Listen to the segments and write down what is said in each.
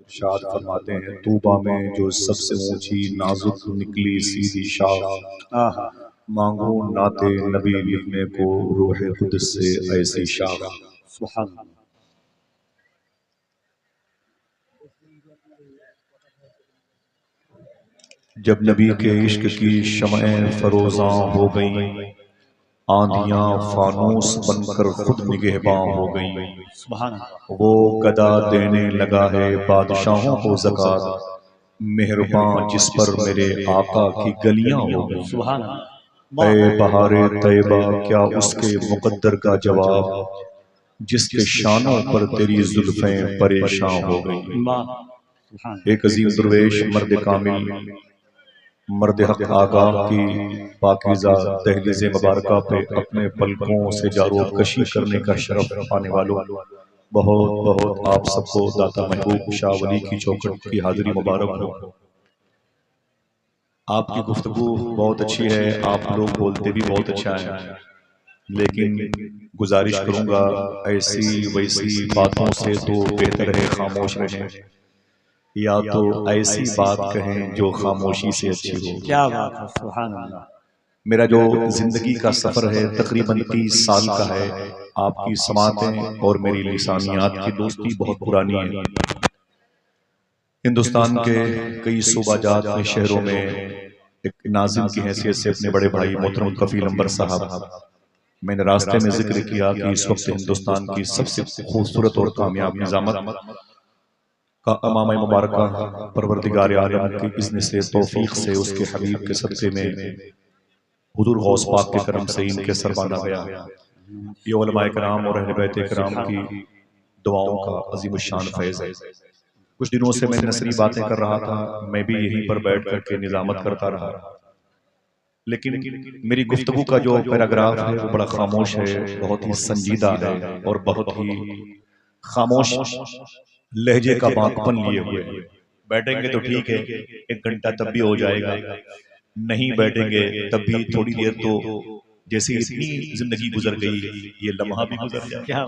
इरशाद फरमाते हैं, तूबा में जो सबसे ऊंची नाजुक निकली सीधी शाख, मांगो नाते नबी लिखने को रूह कुद्स से ऐसी शाख। सुभान जब नबी के इश्क की शमएं फरोज़ां हो गईं, आंधियां फानूस बनकर खुद निगहबां हो गईं। सुभान वो गदा देने लगा है बादशाहों को ज़कात, मेहरबान जिस पर मेरे आका की गलियां हो गईं। सुभान ऐ बहारे तैयबा क्या उसके मुकद्दर का जवाब, जिसके शानों पर तेरी जुल्फें परेशान हो गईं। एक अजीम दुर्वेश मर्द कामिल मर्द हक आगा की पाकीज़ा दहलीज़ मुबारका पे अपने पलकों से जारोब कशी करने का शरफ पाने वालों, बहुत बहुत आप सबको दाता महबूब शाह वली की चौखट की हाजिरी मुबारक हो। आपकी गुफ्तगू बहुत अच्छी है, आप लोग बोलते भी बहुत अच्छा है, लेकिन गुजारिश करूंगा ऐसी वैसी बातों से तो बेहतर है खामोश रहें, या तो ऐसी बात कहें जो खामोशी से अच्छी हो। क्या बात है, सुभान अल्लाह। मेरा जो जिंदगी का सफर है तकरीबन 30 साल का है। आपकी समातें और मेरी लिसानियात की दोस्ती बहुत पुरानी है। हिंदुस्तान के कई सूबाजात में शहरों में एक नाज़िम की हैसियत से अपने बड़े भाई मोहतरम कफील अंबर साहब, मैंने रास्ते में जिक्र किया कि इस वक्त हिंदुस्तान की सबसे खूबसूरत और कामयाब निजामत का अमाम मुबारक परवरदिगार आलम की इज़्न से तौफीक से उसके हबीब के सदक़े में हुज़ूर गौस पाक के करम से इनके सर बांधा गया। ये उलमाए कराम और अहले बैत कराम की दुआओं का अजीम शान फैज़ है। कुछ दिनों से मैं नसरी बातें कर रहा था, मैं भी यहीं पर बैठ करके निजामत करता रहा, लेकिन मेरी गुफ्तगू का जो पैराग्राफ है वो बड़ा खामोश है, बहुत ही संजीदा है और बहुत ही खामोश लहजे का बांकपन लिए हुए। बैठेंगे तो ठीक है, 1 घंटा तब भी हो जाएगा, नहीं बैठेंगे तब भी थोड़ी देर तो जैसे इतनी जिंदगी गुजर गई, ये लम्हा भी गुजर जाए।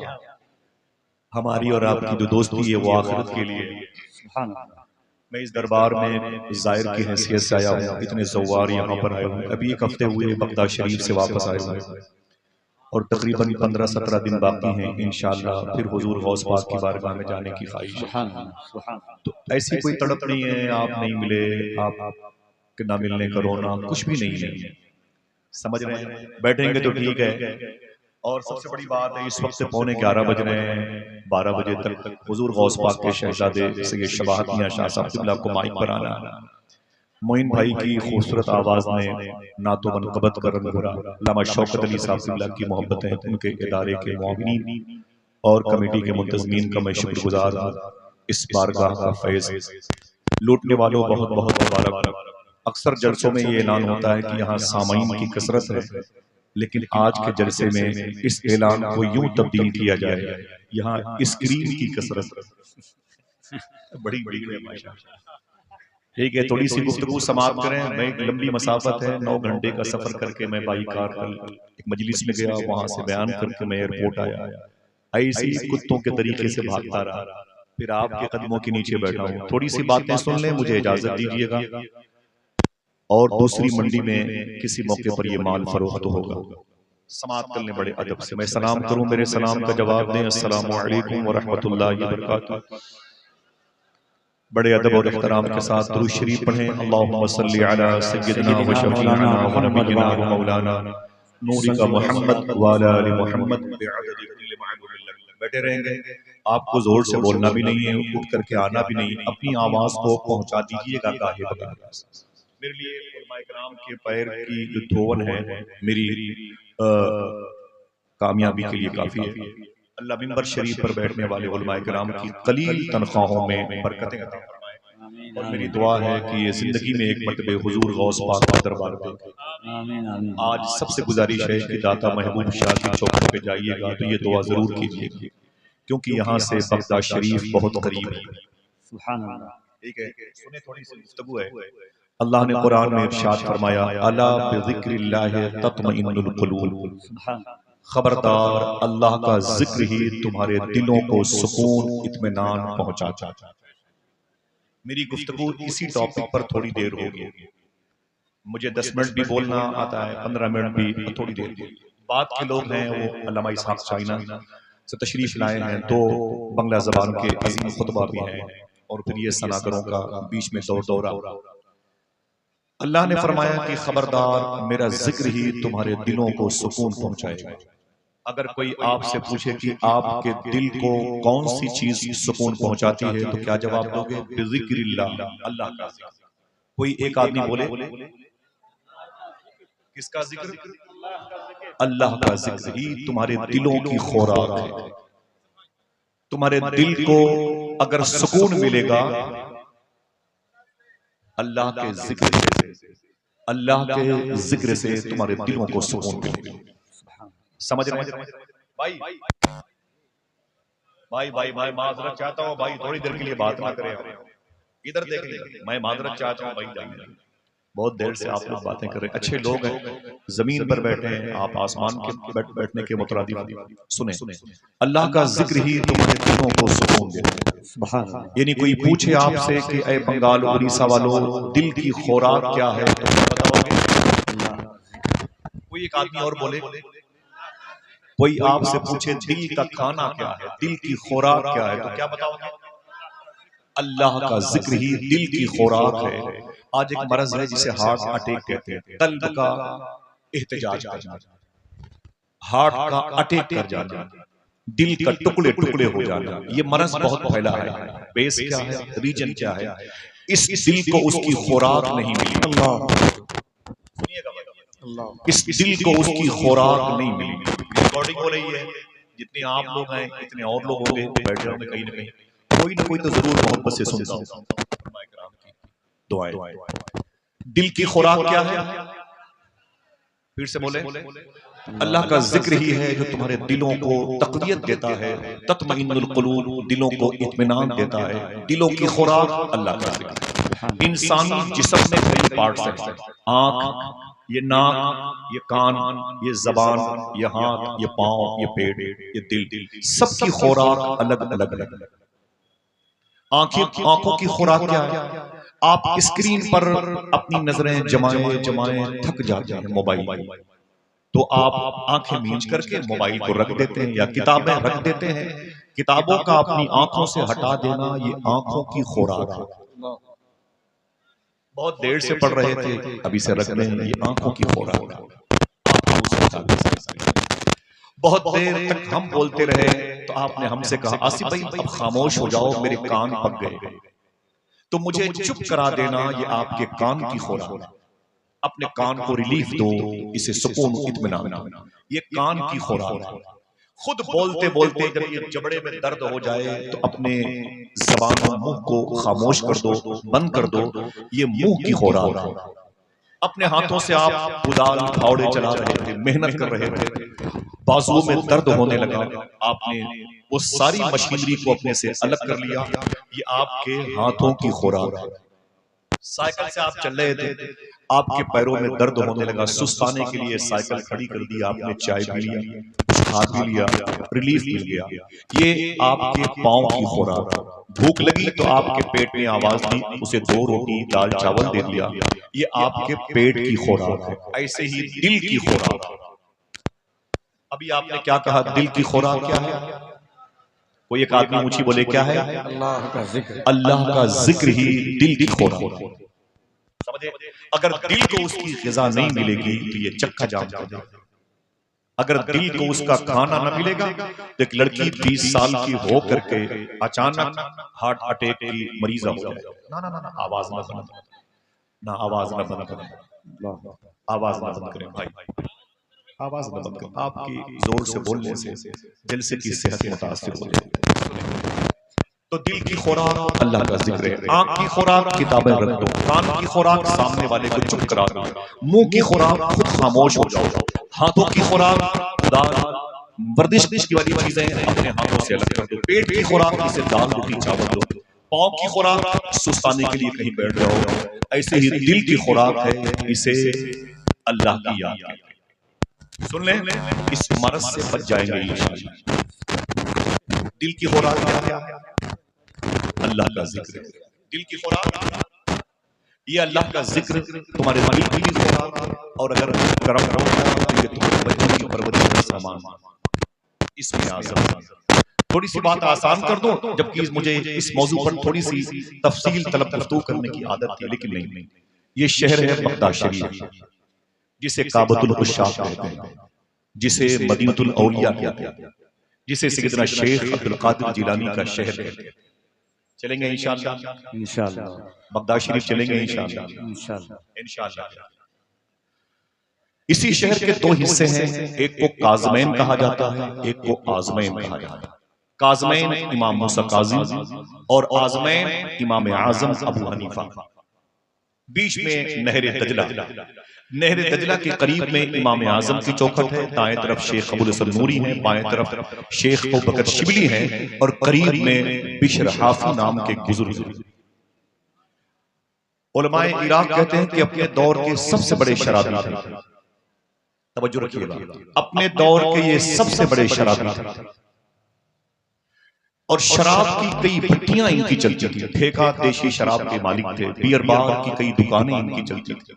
हमारी और आपकी जो दोस्ती है वो आखिरत के लिए। मैं इस दरबार में जायर की हैसियत से आया हूँ, इतने ज़व्वार यहाँ पर आए हुए, अभी 1 हफ्ते हुए बगदाद शरीफ से वापस आए हुए और तकरीबन 15-17 दिन बाकी हैं, इंशाअल्लाह फिर हुजूर गौस पाक की बारगाह में जाने की ख्वाहिश है। तो ऐसी कोई तड़प नहीं है, आप नहीं मिले, आप के ना मिलने का रोना कुछ भी नहीं है, समझ रहे हैं। बैठेंगे तो ठीक है, और सबसे बड़ी बात है इस वक्त 11:15 बज रहे हैं, 12 बजे तक हुजूर गौस पाक के शहजादे सैयद शबाहत मियां शाह साहब क़िबला को माइक पर आना, मोइन भाई की खूबसूरत आवाज ने नातो मनक़बत कर रंग भरा, अल्लामा शौकत अली साहब क़िबला की मोहब्बतें, उनके इदारे के मुआविनीन और कमेटी के मुंतज़मीन का मैं शुक्रगुजार हूँ। इस बारगाह का फैज़ लूटने वालों बहुत बहुत मुबारक। अक्सर जलसों में ये ऐलान होता है कि यहाँ सामाईन की कसरत है, लेकिन आज के जलसे में इस ऐलान को यूं तब्दील किया जाए, यहाँ स्क्रीन की कसरत। बड़ी भीड़ है माशाअल्लाह। ठीक है, थोड़ी सी गुफ्तगू समाप्त करें। मैं एक लंबी मसाफत है, 9 घंटे का सफर करके मैं बाई कार कल एक मजलिस में गया, वहां से बयान करके मैं एयरपोर्ट आया, ऐसी कुत्तों के तरीके से भागता रहा, फिर आपके कदमों के नीचे बैठा हूँ। थोड़ी सी बातें सुन लें, मुझे इजाजत दीजिएगा, और दूसरी मंडी में किसी मौके पर यह माल फरोख्त होगा। समाप्त कर लें बड़े अदब से। मैं सलाम करूं, मेरे सलाम का जवाब दें, अस्सलामु अलैकुम व रहमतुल्लाहि व बरकातुहू। बड़े अदब और इख्तराम के साथ दुरूद शरीफ पढ़ें। अल्लाहुम्मा सल्ली अला सय्यिदिना व शफीना व नबिय्यिना व मौलाना नूरिका मुहम्मद व अला आलि मुहम्मद बिअददि कुल्लि मालूमिन लक। बैठे रहेंगे, आपको जोर से बोलना भी नहीं है, उठ करके आना भी नहीं, अपनी आवाज को पहुंचा दीजिएगा गाहे बगाहे। मेरे लिए उलमाए किराम के पैर की जो धोवन है मेरी कामयाबी के लिए काफी है। अल्लाह मिंबर शरीफ पर बैठने वाले उलमाए किराम की कलील तनख्वाहों में बरकतें अता फरमाए, और मेरी दुआ है कि ये जिंदगी में एक मर्तबे हुजूर गौस पाक का दरबार देखें। आज सबसे गुजारिश है कि दाता महबूब शाह की चौखट पे जाइएगा तो ये दुआ जरूर कीजिएगा, क्योंकि यहाँ से बगदाद शरीफ बहुत करीब है। ठीक है, सुने, थोड़ी सी गुफ्तगू है। अल्लाह ने कुरान में इरशाद फरमाया, अला बिज़िक्रिल्लाहि तत्मइन्नुल क़ुलूब, खबरदार अल्लाह का जिक्र ही तुम्हारे दिलों को सुकून इत्मीनान पहुंचाता है। मेरी गुफ्तगू इसी टॉपिक पर थोड़ी देर होगी। मुझे 10 मिनट भी बोलना आता है, 15 मिनट भी, थोड़ी देर भी। बात के लोग हैं वो अल्लामा इसहाक चाइना से तशरीफ लाए हैं, तो बंगला ज़बान के अजीम खुतबा भी हैं और फिर ये सनागरों का बीच में दौरा। अल्लाह ने फरमाया कि खबरदार, मेरा जिक्र ही तुम्हारे दिलों को सुकून पहुंचाएगा। अगर कोई आपसे पूछे कि आपके दिल को कौन सी चीज सुकून पहुंचाती है, तो क्या जवाब दोगे? बिज़िक्रिल्लाह, अल्लाह का जिक्र। कोई एक आदमी बोले, किसका जिक्र? अल्लाह का जिक्र ही तुम्हारे दिलों की खुराक है। तुम्हारे दिल को अगर सुकून मिलेगा अल्लाह के जिक्र से, अल्लाह के जिक्र से तुम्हारे दिलों को सुकून मिलेगा। समझ रहे हैं भाई? भाई भाई मैं माजरत चाहता हूँ भाई, थोड़ी देर के लिए बात ना करें। इधर देख लीजिए, मैं माजरत चाहता हूँ भाई। जाइए, बहुत देर से आप लोग बातें कर रहे हैं। अच्छे लोग हैं, जमीन पर बैठे हैं, आप आसमान के बैठने के मुतरादिफ सुने। अल्लाह का जिक्र ही तुम्हारे दिलों को सुकून देता है। यानी कोई पूछे आपसे कि ए बंगाल उड़ीसा वालों, दिल की खुराक क्या है, तो क्या बताओगे? कोई एक आदमी और बोले, कोई आपसे पूछे दिल का खाना क्या है, दिल की खुराक क्या है, तो क्या बताओगे? अल्लाह का जिक्र ही दिल की खुराक है। आज एक मरज है जिसे हार्ट अटैक कहते हैं, कल्ब का एहतजाज कर जाना, हार्ट का अटैक कर जाना, दिल का टुकड़े टुकड़े हो जाना। ये मरज बहुत फैला है। बेस क्या है, रीजन क्या है? इस दिल को उसकी खुराक नहीं मिली। इस दिल को उसकी खुराक नहीं मिली। रिकॉर्डिंग हो रही है, जितने आप लोग हैं इतने और लोग होंगे बैठे होंगे, कहीं ना कहीं कोई ना कोई तो जरूर मोहब्बत से सुनता हूं। दुआएं। दिल की खुराक क्या है? फिर से बोले, अल्लाह का जिक्र ही है जो तुम्हारे दिलों को तक़वियत देता है। तत्मइन्नुल क़ुलूब, दिलों को इत्मीनान देता है। दिलों की खुराक अल्लाह का जिक्र। इंसानी जिस्म में कई पार्ट्स हैं, आंख, ये नाक, ये कान, ये जबान, ये हाथ, ये पांव, ये पेट, ये दिल, सबकी खुराक अलग अलग है। आंखों की खुराक क्या है? आप स्क्रीन पर अपनी नजरें जमाए जमाए थक जाते हैं मोबाइल, तो आप आंखें मींच करके मोबाइल को रख देते हैं या किताबें रख देते हैं। किताबों का अपनी आंखों से हटा देना ये आंखों की खुराक है। बहुत देर से पढ़ रहे थे, अभी से रख लें, ये आंखों की खुराक है। बहुत देर तक हम बोलते रहे तो आपने हमसे कहा, आसिफ भाई अब खामोश हो जाओ, मेरे कान पक गए। तो मुझे चुप करा देना ये आपके कान की खुराक है। अपने कान को रिलीफ दो, इसे सुकून इत्मीनान, ये कान की खुराक है। खुद बोलते बोलते जब ये जबड़े में दर्द हो जाए तो अपने ज़बान और मुंह को खामोश कर दो, बंद कर दो, ये मुंह की खुराक है। अपने हाथों से आप उदाल फावड़े चला रहे थे, मेहनत कर रहे थे, बाजुओं में दर्द होने लगा, आपने वो सारी मशीनरी को अपने से अलग कर लिया, ये आपके हाथों की खुराक है। साइकिल से आप चल रहे थे, आपके पैरों में दर्द होने लगा, सुस्ताने के लिए साइकिल खड़ी कर दी, आपने चाय पी लिया, खा भी लिया, रिलीफ मिल गया, ये आपके पाँव की खुराक। भूख लगी तो आपके पेट में आवाज दी, उसे 2 रोटी दाल चावल दे दिया, ये आपके पेट की खुराक है। ऐसे ही दिल की खुराक। अभी आपने क्या कहा, दिल की खुराक क्या है? कोई एक आदमी ऊंची बोले, क्या है? अल्लाह का जिक्र। अल्लाह का जिक्र ही दिल की खुराक है। समझे? अगर दिल को उसकी ग़िज़ा नहीं मिलेगी तो ये चक्का जाम कर देगा। अगर दिल को उसका खाना न मिलेगा तो एक लड़की 20 साल की हो करके अचानक हार्ट अटैक की मरीजा हो जाए। ना ना ना, आवाज ना बंद, ना आवाज ना बंद करें, आवाज ना बंद करें भाई, आवाज ना बंद करें। आपकी जोर से बोलने से जलसे की सेहत मुतासिर हो जाएगी। तो दिल की खुराक अल्लाह का जिक्र है, आंख की खुराक किताबें रख दो, कान की खुराक सामने वाले को चुप करा दो, मुंह की खुराक खुद खामोश हो जाओ, हाथों की खुराक दाल वर्जिश की वाली चीजें अपने हाथों से अलग कर दो, पेट की खुराक इसे दाल रोटी चावल दो, पाँव की खुराक सुस्ताने के लिए कहीं बैठ जाओ। ऐसे ही दिल की खुराक है, इसे अल्लाह की याद। सुन लें, इस मरज से बच जाएंगे इंशाअल्लाह। दिल की खुराक क्या है? अल्लाह का जिक्र। दिल की खुराक, ये अल्लाह का जिक्र तुम्हारे दिल की खुराक, और अगर करम करोगे तो ये तुम्हारे बच्चों की परवरिश का सामान, इसमें आज़म। थोड़ी सी बात आसान कर दूं, जबकि मुझे इस मौजू पर थोड़ी सी तफसील तलब गुफ्तगू करने की आदत थी, लेकिन नहीं। ये शहर है बगदाद शरीफ, जिसे काबतुल उश्शाक कहते हैं, जिसे मदीनतुल औलिया कहते हैं, जिसे सैयदना शेख अब्दुल कादिर जिलानी का शहर कहते हैं। चलेंगे इंशाअल्लाह, इंशाअल्लाह बगदाद शरीफ चलेंगे इंशाअल्लाह, इंशाअल्लाह इंशाअल्लाह। इसी शहर के दो हिस्से हैं, एक को काज़मैन कहा जाता है, एक को आज़मैन कहा जाता है। काज़मैन इमाम मूसा काज़ी और आज़मैन इमाम आज़म अबू हनीफा। बीच में नहर दजला, नहर दजला के करीब में इमाम आज़म की चौखट है, दाएं तरफ शेख अबुल हसन नूरी है, बाएं तरफ शेख अबू बकर शिबली है, और करीब में बिशर हाफी नाम के बुजुर्ग हैं। उलमाए इराक कहते हैं कि अपने दौर के सबसे बड़े शराबी थे। तवज्जो रखिएगा, अपने दौर के ये सबसे बड़े शराबी थे, और शराब की कई भट्टियां इनकी चलती थी। ठेका देशी शराब के मालिक थे, बियर बार की कई दुकानें इनकी चलती थी।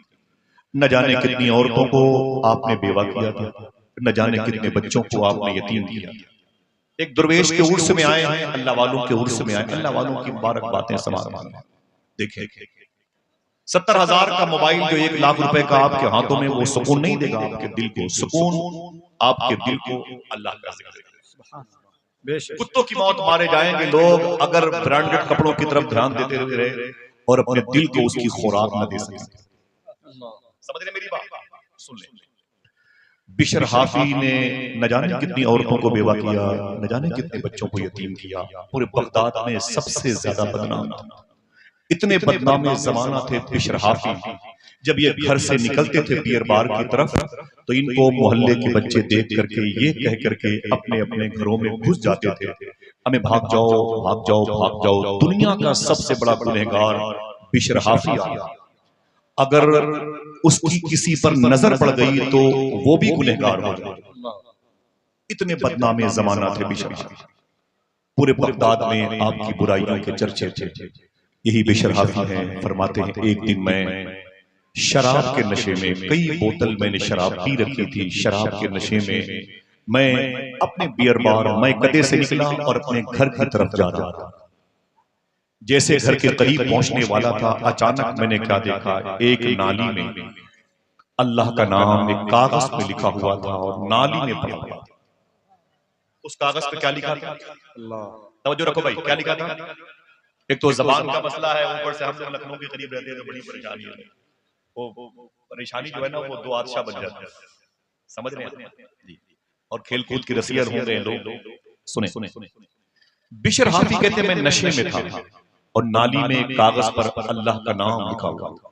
न जाने कितनी औरतों को आपने बेवा किया था, न जाने कितने बच्चों को आपने यतीम किया। एक दुर्वेश के उर्स में आए हैं, अल्लाह वालों के उर्स में आए, अल्लाह वालों की मुबारक बातें समाप्त। देखें 70,000 का मोबाइल जो 1 लाख रुपए का आपके हाथों में, वो सुकून नहीं देगा आपके दिल को। सुकून आपके दिल को अल्लाह का जिक्र देगा। कुत्तों की मौत मारे जाएंगे लोग अगर ब्रांडेड कपड़ों की तरफ ध्यान देते रहे और अपने दिल को उसकी खुराक न दे सके। समझ रहे मेरी बात? सुन ले। बिशर हाफी ने न जाने कितनी औरतों को बेवा किया, न जाने कितने बच्चों को यतीम किया। पूरे बगदाद में सबसे ज्यादा बदनाम था। इतने बदनाम जमाना थे बिशर हाफी। जब ये घर से निकलते थे बियर बार की तरफ, तो इनको मोहल्ले के बच्चे देख करके ये कह करके अपने अपने घरों में घुस जाते थे, हमें भाग जाओ भाग जाओ भाग जाओ, दुनिया का सबसे बड़ा गुनहगार बिशर हाफी आया। अगर उसकी किसी पर नजर पड़ गई तो वो भी गुनहगार हो जाए। इतने बदनाम जमाना थे बिशर हाफी। पूरे बगदाद में आपकी बुराइयों के चर्चे थे। यही बिशर हाफी हैं, फरमाते हैं एक दिन मैं शराब के नशे में, कई बोतल मैंने शराब पी रखी थी, शराब के नशे में मैं अपने बियर बार मैं कदे से निकला और अपने घर की तरफ जा रहा था। जैसे घर के करीब पहुंचने वाला था, अचानक मैंने क्या देखा, एक नाली में अल्लाह का नाम एक कागज में लिखा हुआ था और नाली में पड़ा हुआ था। उस कागज पे क्या लिखा था? तवज्जो रखो भाई, क्या लिखा था? एक तो जबान का मसला है, ऊपर से हम लोग लखनऊ के करीब रहते हैं तो बड़ी परेशानी है। वो परेशानी जो है ना, वो दो आदशाह बन जाता है। समझ रहे हैं जी? और खेल कूद की रसियत हो रहे लोग। सुने बिशर हाफी कहते मैं नशे में था और नाली में एक कागज पर अल्लाह का नाम लिखा हुआ था।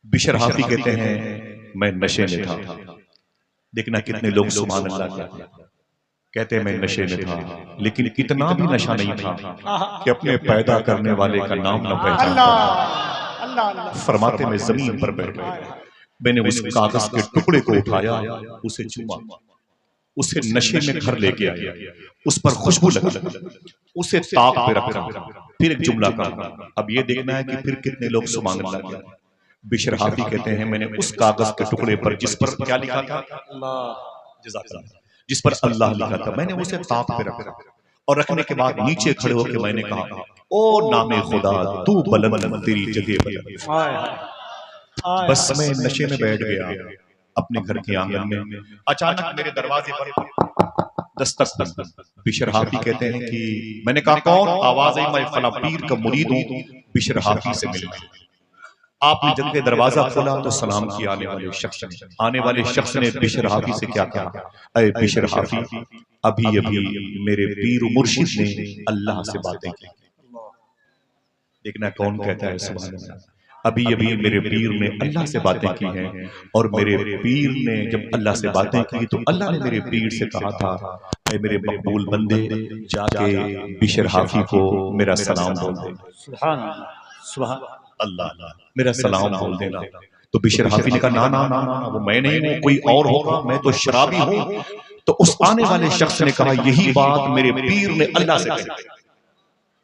बिशर हाफी कहते हैं मैं नशे में था। देखना कितने लोग सुभान अल्लाह कहते हैं मैं नशे में था, लेकिन इतना भी नशा नहीं था कि अपने पैदा करने वाले का नाम न पहचानता। फरमाते मैं जमीन पर बैठ गया, मैंने उस कागज के टुकड़े को उठाया, उसे चूमा, उसे नशे में घर लेके आया, उस पर खुशबू लगा, उसे ताक पे रखा, फिर एक जुमला कहा। अब ये देखना है कि फिर कितने लोग सुभान अल्लाह कहते हैं। बिशर हाफी कहते हैं मैंने उस कागज के टुकड़े पर, जिस पर क्या लिखा था, जिस पर अल्लाह लिखा था, मैंने उसे ताक पे रखा और रखने के बाद नीचे खड़े होकर मैंने कहा ओ नामे खुदा तू बुलंद तेरी जगह बुलंद। बस मैं नशे में बैठ गया अपने घर के आंगन में। अचानक मेरे दरवाजे पर दस्तक। बिशर हाफी कहते हैं कि मैंने कहा कौन? आवाज आई मैं फला पीर का मुरीद हूं, बिशर हाफी से मिलना। आपने जब के दरवाजा खोला तो सलाम किया आने वाले शख्स ने। आने वाले शख्स ने बिशर हाफी से क्या कहा? अरे बिशर हाफी, अभी अभी मेरे पीर मुर्शिद ने अल्लाह से बातें की। देखना कौन कहता है सुभान अल्लाह। अभी अभी मेरे पीर ने अल्लाह से बातें की हैं, और मेरे पीर ने जब अल्लाह से बातें की तो अल्लाह ने मेरे पीर से कहा था ऐ मेरे मकबूल बंदे, जाके बिशर हाफी को मेरा सलाम बोल दे। सुभान अल्लाह, सुभान अल्लाह, मेरा सलाम बोल देना। तो बिशर हाफी ने कहा ना ना ना ना, वो मैं नहीं हूं, कोई और होगा, मैं तो शराबी हूं। तो उस आने वाले शख्स ने कहा यही बात मेरे पीर ने अल्लाह से कही।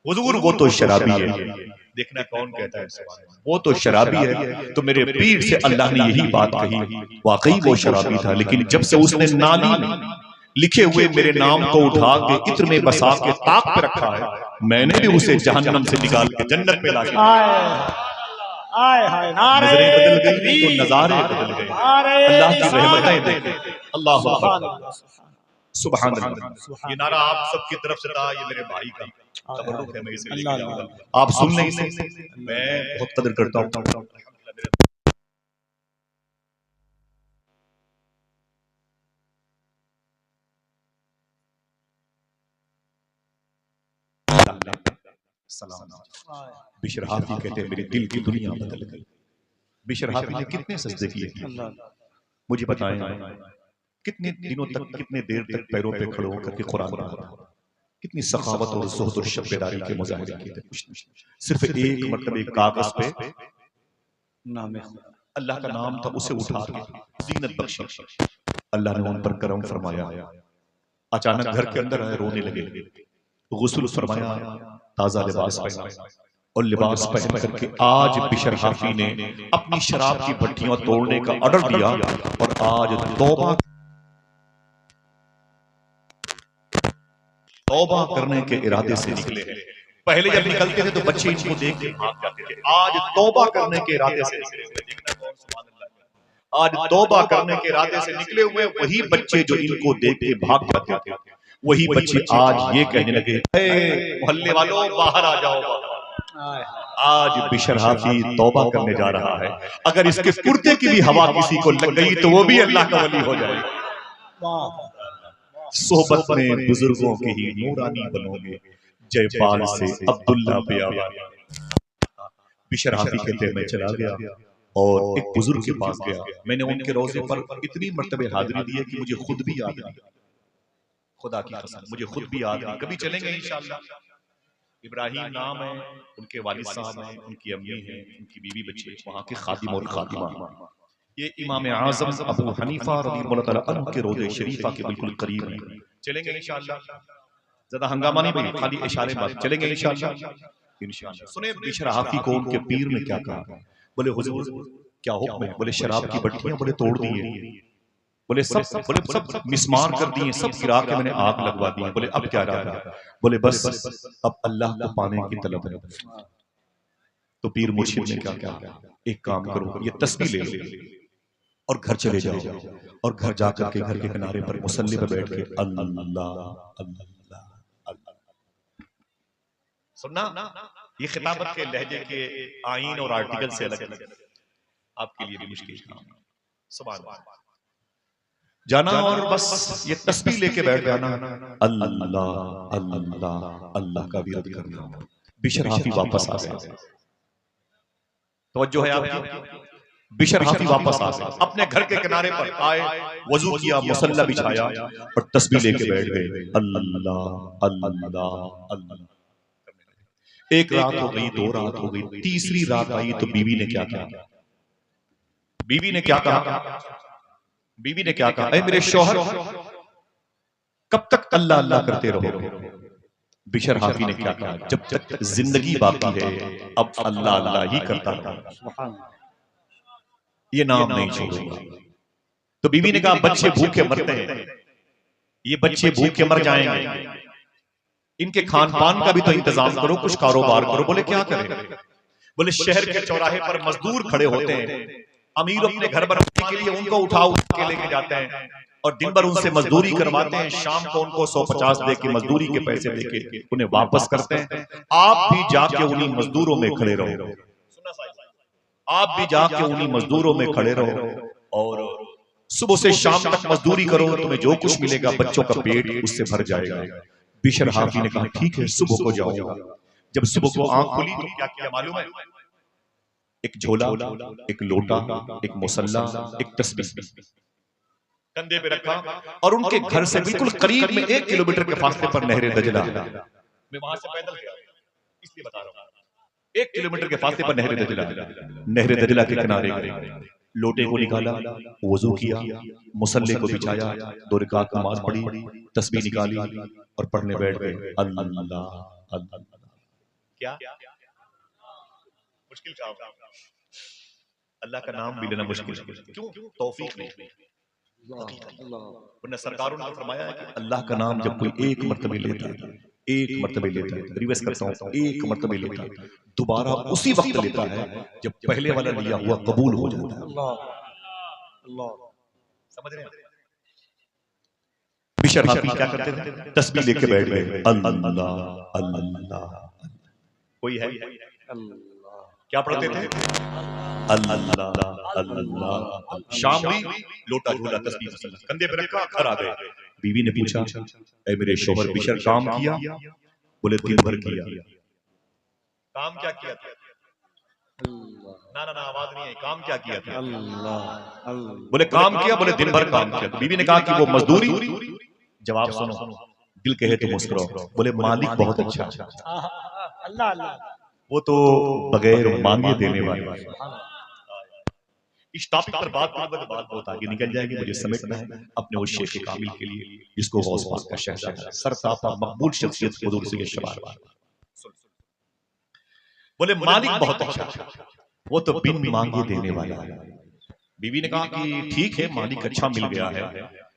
हुजूर वो तो शराबी है। देखना कौन कहता है वो तो शराबी है। तो मेरे पीर से अल्लाह ने यही बात कही, वाकई वो शराबी था, लेकिन जब से उसने नाली लिखे हुए मेरे नाम को उठा के इत्र में बसा के ताक पे रखा है, मैंने भी उसे जहन्नम से निकाल के जन्नत में ला दिया। नजरें बदल गई तो नजारे बदल गए। अल्लाह की रहमतें देखें। अल्लाह सुभान अल्लाह। ये नारा आप सबकी तरफ से था, ये मेरे भाई का तबर्रुक है, मैं इसे लेके जाऊंगा। आप सुनने से मैं बहुत कदर करता हूँ। बिशर हाफी कहते हैं मेरे दिल की दुनिया बदल गई। बिशर हाफी ने कितने सजदे किए मुझे बताएं, कितने दिनों तक, कितने देर तक पैरों पे खड़े होकर के कुरान पढ़ा, कितनी सखावत और ज़ुहद और शब्बेदारी के मुजाहिरे किए थे। सिर्फ एक मतलब एक कागज पे नाम अल्लाह का नाम था, उसे उठा के ज़ीनत बख्शी, अल्लाह ने उन पर करम फरमाया। अचानक घर के अंदर आए, रोने लगे, गुस्ल फरमाया, ताजा लिबास पहना और लिबास पहन करके आज बिशर हाफी ने अपनी शराब की भट्टियां तोड़ने का ऑर्डर दिया और आज तौबा करने के इरादे से निकले हैं। पहले जब निकलते थे तो बच्चे इनको देख के भाग जाते थे, आज तौबा करने के इरादे से निकले। देखना कौन सुभान अल्लाह। आज तौबा करने के इरादे से निकले हुए वही बच्चे जो इनको देख के भाग जाते थे, वही बच्चे आज ये कहने लगे, मोहल्ले वालों बाहर आ जाओ। आज बिशर हाफी तौबा करने जा रहा है, अगर इसके कुर्ते की भी हवा किसी को लग गई तो वो भी अल्लाह का वली हो जाएगा। सोहबत में बुजुर्गों की ही नूरानी बनोगे, जयपाल से अब्दुल्ला पे आवा। बिशर हाफी कहते हैं मैं चला गया और एक बुजुर्ग के पास गया, मैंने उनके रोजे पर इतनी मर्तबे हाजिरी दी है कि मुझे खुद भी याद नहीं, खुदा की कसम मुझे खुद भी याद नहीं। कभी चलेंगे इंशाअल्लाह। इब्राहिम नाम है, उनके वालिद साहब हैं, उनकी अम्मी है, उनकी बीवी बच्चे, वहां के खादिम और खादिमा। ये इमाम आजम अबू हनीफा रज़ियल्लाहु तआला अन्हु के रोज़े शरीफा के बिल्कुल करीब है। चलेंगे इंशाअल्लाह। ज्यादा हंगामा नहीं भाई, खाली इशारे बात। चलेंगे इंशाअल्लाह। सुने बिशर हाफी को उनके पीर ने क्या कहा, बोले हुजूर क्या हुक्म है? बोले शराब की भट्टियां बोले तोड़ दी है, बोले सब मिसमार कर दिए, सब गिरा के मैंने आग लगवा दी। बोले अब क्या रहा? बोले बस अब अल्लाह को पाने की तलब है। तो पीर मुर्शिद ने क्या कहा, एक काम करो, ये तस्बीह ले लो और घर चले जाओ और घर जाकर के घर के किनारे पर मुसल्ले पर बैठ के अल्लाह अल्लाह अल्लाह। सुनना, ये खिताबत के लहजे के आईन और आर्टिकल से अलग अलग आपके लिए भी मुश्किल काम। सुभान अल्लाह। जाना और बस ये तस्बीह लेके बैठ जाना, अल्लाह अल्लाह अल्लाह का विरद करना। बिशर हाफी वापस आ गया। तवज्जो है आपकी? बिशर हाफी वापस आ गए, अपने घर के किनारे पर आए, वजू किया, मुसल्ला बिछाया और तस्बीह लेके बैठ गए, अल्लाह अल्लाह अल्लाह। एक रात हो गई, दो रात हो गई, तीसरी रात आई तो बीवी ने क्या कहा? बीवी ने क्या कहा? बीवी ने क्या कहा? ऐ मेरे शौहर, कब तक अल्लाह अल्लाह करते रहोगे? बिशर हाफी ने क्या कहा? जब तक जिंदगी बाकी है अब अल्लाह अल्लाह ही करता रहा, ये नाम नहीं छोड़ूंगा। तो बीवी ने कहा बच्चे भूखे मरते हैं, ये बच्चे भूखे मर जाएंगे, इनके खान पान का भी तो इंतजाम करो, कुछ कारोबार करो। बोले क्या करें? बोले शहर के चौराहे पर मजदूर खड़े होते हैं, अमीर अपने घर बनाने के लिए उनको उठा के लेके जाते हैं और दिन भर उनसे मजदूरी करवाते हैं, शाम को उनको 150 दे के मजदूरी के पैसे देके उन्हें वापस करते हैं। आप भी जाके उन्हीं मजदूरों में खड़े रहो, आप भी जाके उन्हीं मजदूरों में खड़े रहो और सुबह से शाम तक मजदूरी करो, तुम्हें जो कुछ मिलेगा बच्चों का पेट उससे भर जाएगा। बिशर हाफी ने कहा ठीक है सुबह को जाऊंगा। जब सुबह को आंख खुली तो क्या किया मालूम है? एक झोला, एक लोटा, एक मुसल्ला, एक तस्बीह कंधे पे रखा और उनके घर से बिल्कुल करीब में 1 किलोमीटर के फासले पर नहर दजला, मैं वहां से पैदल गया इसलिए बता रहा हूं, 1 किलोमीटर के फासले पर नहर दजला, नहर दजला के किनारे लोटे को निकाला, वजू किया, मुसल्ले को बिछाया, 2 रकात नमाज पढ़ी, तस्बीह निकाली और पढ़ने बैठ गए, अल्लाह अल्लाह। क्या मुश्किल काम, अल्लाह का नाम भी लेना मुश्किल है। क्यों? तौफीक नहीं। वरना सरकारों ने फरमाया है कि अल्लाह का नाम जब कोई एक मर्तबे लेता है, एक मर्तबे लेता है, रिवर्स करता हूं, एक मर्तबे लेता है, दोबारा उसी वक्त लेता है जब पहले वाला लिया हुआ कबूल हो जाता है। समझ रहे हैं? बिशर हाफी क्या करते थे? तस्बीह लेके बैठ गए, अल्लाह अल्लाह। कोई है? क्या पढ़ते थे? अल्लाह अल्लाह। शाम हुई, लोटा झोला तस्बीह मसल्ला कंधे पे रखा, घर आ गए। बीवी ने पूछा, ऐ मेरे शोहर बिशर काम किया? बोले दिन भर किया। काम क्या किया था? ना ना ना, आवाज नहीं है। काम क्या किया था? बोले काम किया। बोले दिन भर काम किया। बीवी ने कहा कि वो मजदूरी? जवाब सुनो, दिल कहे तो मुस्कुराओ। बोले मालिक बहुत अच्छा, अल्लाह, वो तो बगैर मांगे देने वाला। इस टॉपिक पर बात करूंगा तो बात बहुत आगे निकल जाएगी, मुझे समेटना है अपने उस शेख कामिल के लिए जिसको गौस पाक का शहजादा सरतापा मकबूल शख्सियत हुजूर से शबार। बोले मालिक बहुत अच्छा, वो तो बिन मांगे देने वाला है। बीवी ने कहा कि ठीक है, मालिक अच्छा मिल गया है,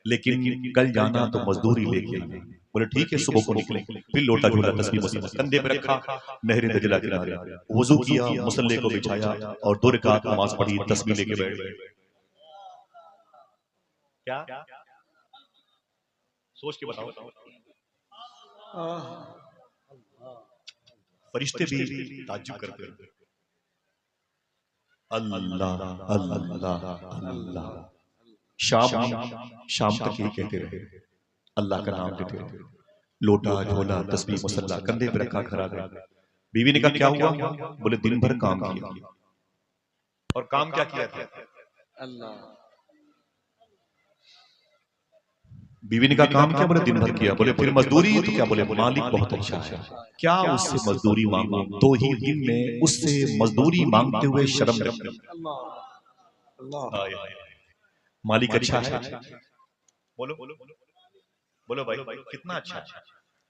लेकिन कल जाना तो मजदूरी लेके आना। बोले ठीक है, सुबह को निकले। फिर लोटा झूला तस्बीह मसल्ला कंधे पे रखा, नहर दजला किनारे वुजू किया, मुसल्ले को बिछाया और 2 रकात नमाज पढ़ी, तस्बीह लेके बैठ गए। क्या सोच के बताओ? फरिश्ते भी ताज्जुब करते हैं। अल्लाह अल्लाह अल्लाह। शाम तक यही कहते रहे, अल्लाह का नाम लेते रहे। लोटा झोला तस्बीह मसल्ला कंधे पे रखा, घर आ गए। बीवी ने कहा क्या हुआ? बोले दिन भर काम किया। और काम क्या किया था? अल्लाह। बीवी ने कहा काम क्या? बोले दिन भर किया। बोले फिर मजदूरी? तो क्या? बोले मालिक बहुत अच्छा है, क्या उससे मजदूरी मांगो? 2 ही दिन में उससे मजदूरी मांगते हुए शर्म लगती। मालिक अच्छा है। बोलो बोलो भाई, कितना अच्छा है।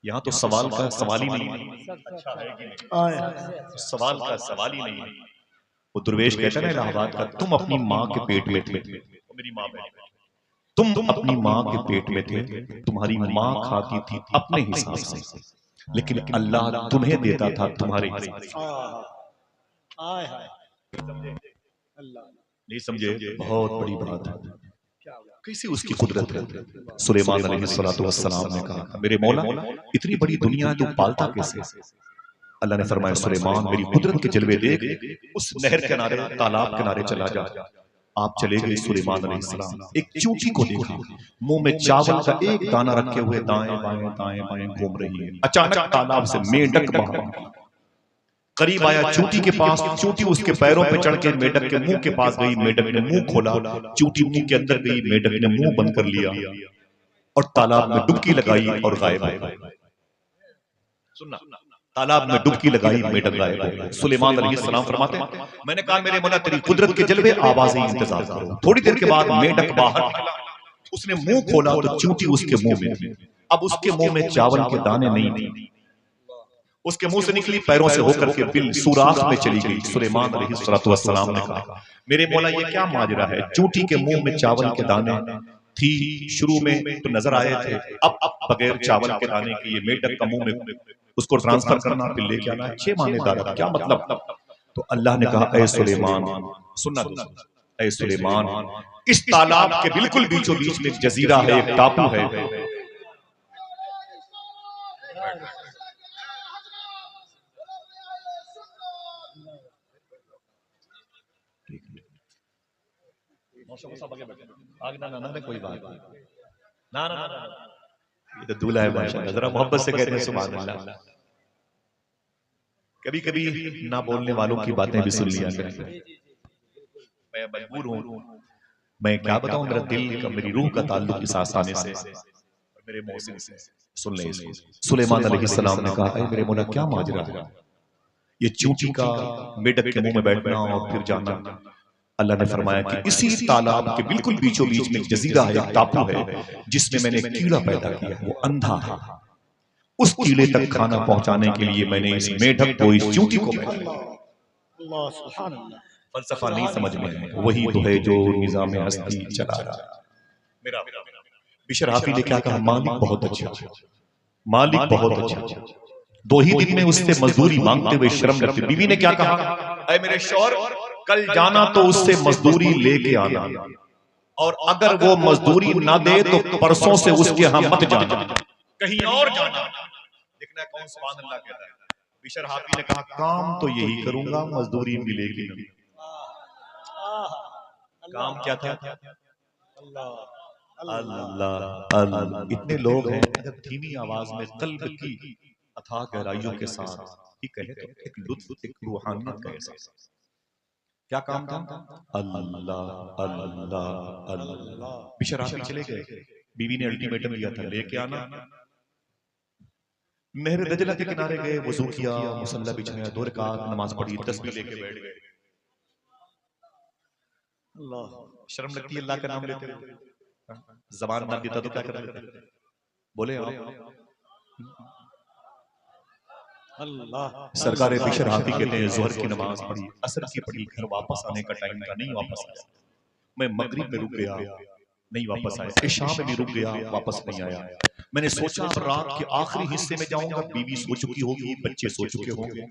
यहाँ तो सवाल का सवाल ही नहीं है, अच्छा है कि नहीं? सवाल का सवाल ही नहीं है। वो दुर्वेश कहता है ना इलाहाबाद का, तुम अपनी माँ के पेट में थे, मेरी माँ में, तुम अपनी माँ के पेट में थे, तुम्हारी माँ खाती थी अपने हिसाब से, लेकिन अल्लाह तुम्हें देता था तुम्हारे हिसाब से। नहीं समझे? बहुत बड़ी बात है। कैसी उसकी कुदरत है। सुलेमान अलैहिस्सलातु वस्सलाम ने कहा, मेरे मौला इतनी बड़ी दुनिया है, तू पालता कैसे? अल्लाह ने फरमाया, सुलेमान मेरी कुदरत के जलवे देख, उस नहर के किनारे, तालाब किनारे चला जा। आप चले गए। सुलेमान अलैहिस्सलाम एक चूंटी को देखा, मुंह में चावल का एक दाना रखे हुए दाएं बाएं घूम रही है। अचानक तालाब से मेंढक बाहर करीब आया, चूंटी के पास। चूंटी उसके पैरों पे चढ़ के मेंढक के मुंह के पास गई। मेंढक ने मुंह खोला, चूंटी मुंह के अंदर गई। मेंढक ने मुंह बंद कर लिया और तालाब में डुबकी लगाई और गायब हो गई। सुनना, तालाब में डुबकी लगाई, मेंढक गायब हो गई। सुलेमान अलैहिस्सलाम फरमाते हैं, मैंने कहा मेरे मौला तेरी कुदरत के जलवे, आवाज़ें इंतजार करो। थोड़ी देर के बाद मेंढक बाहर निकला, उसने मुंह खोला तो चूंटी उसके मुंह में थी। अब उसके मुंह में चावल के दाने नहीं थे, उसके मुंह से निकली, पैरों से होकर के बिल सुराख में चली गई। सुलेमान अलैहिस्सलातु वस्सलाम ने कहा, मेरे मौला ये क्या माजरा है? चूंटी के मुंह में चावल के दाने थी, शुरू में तो नजर आए थे, अब बगैर चावल के दाने के ये मेंढक का मुंह में, उसको ट्रांसफर करना फिर लेके आना, 6 माने दारा, क्या मतलब? तो अल्लाह ने कहा, ऐ सुलेमान, सुनना दोस्तों, ऐ सुलेमान, इस तालाब के बिल्कुल बीचों बीच में एक जजीरा है, एक टापू है। कोई बात ना ना ना, ये तो दूल्हा है माशाअल्लाह, जरा मोहब्बत से कहते हैं सुभान अल्लाह। कभी कभी ना बोलने वालों की बातें भी सुन लिया करें। मैं मजबूर हूँ, मैं क्या बताऊं, मेरा दिल का, मेरी रूह का ताल्लुक इस आस्थाने से, मेरे मोहसिन से। सुन ले इसको। सुलेमान अलैहिस्सलाम ने कहा, ऐ मेरे मौला क्या माजरा है? ये चूंटी का मेंढक के मुंह में बैठना और फिर जाना। अल्लाह ने फरमाया कि इसी तालाब के बिल्कुल बीचों बीच में एक जजीरा है, एक टापू है, जिसमें मैंने एक कीड़ा पैदा किया, वो अंधा है। उस टीले तक खाना पहुंचाने के लिए मैंने इस मेढक को, इस चूंटी को फलसफा नहीं समझ में है, वही तो है जो निजाम हस्ती चला रहा है। मेरा बिशर हाफी ने क्या कहा, मालिक बहुत अच्छा, मालिक बहुत अच्छा। 2 ही दिन में उससे मजदूरी मांगते हुए शर्म लगती। बीवी ने क्या कहा, ऐ मेरे शौहर, कल जाना तो उससे मजदूरी लेके आना, और अगर वो मजदूरी ना दे तो परसों से उसके यहाँ मत जाना, कहीं और जाना। देखना कौन सुभान अल्लाह कहता है। बिशर हाफी ने कहा, काम तो यही करूंगा, मजदूरी मिलेगी नहीं। काम क्या था? अल्लाह अल्लाह। इतने लोग हैं, अगर धीमी आवाज में कल्ब की अथाह गहराइयों के साथ ही कहे तो एक लुत्फ, एक रूहानियत का एहसास। क्या काम था? अल्लाह अल्लाह अल्लाह। बिशर हाफी चले गए। बीवी ने अल्टीमेटम दिया था, लेके आना। नहर दजला के किनारे गए, वजू किया, मुसल्ला बिछाया, 2 रकात नमाज पढ़ी, तस्बीह लेके बैठ गए। शर्म लगती है अल्लाह का नाम लेते हुए? जबान ना देता तो क्या कर लेते? बोले आप। अल्लाह। सरकार बिशर हाफी कहते हैं, जोहर की नमाज पढ़ी, असर की पढ़ी, घर वापस आने का टाइम था, नहीं वापस आया। मैं मगरिब में रुक गया, नहीं वापस आया। इशा में भी रुक गया, वापस नहीं आया। मैंने सोचा अब रात के आखिरी हिस्से में जाऊंगा, बीवी सो चुकी होगी, बच्चे सो चुके होंगे,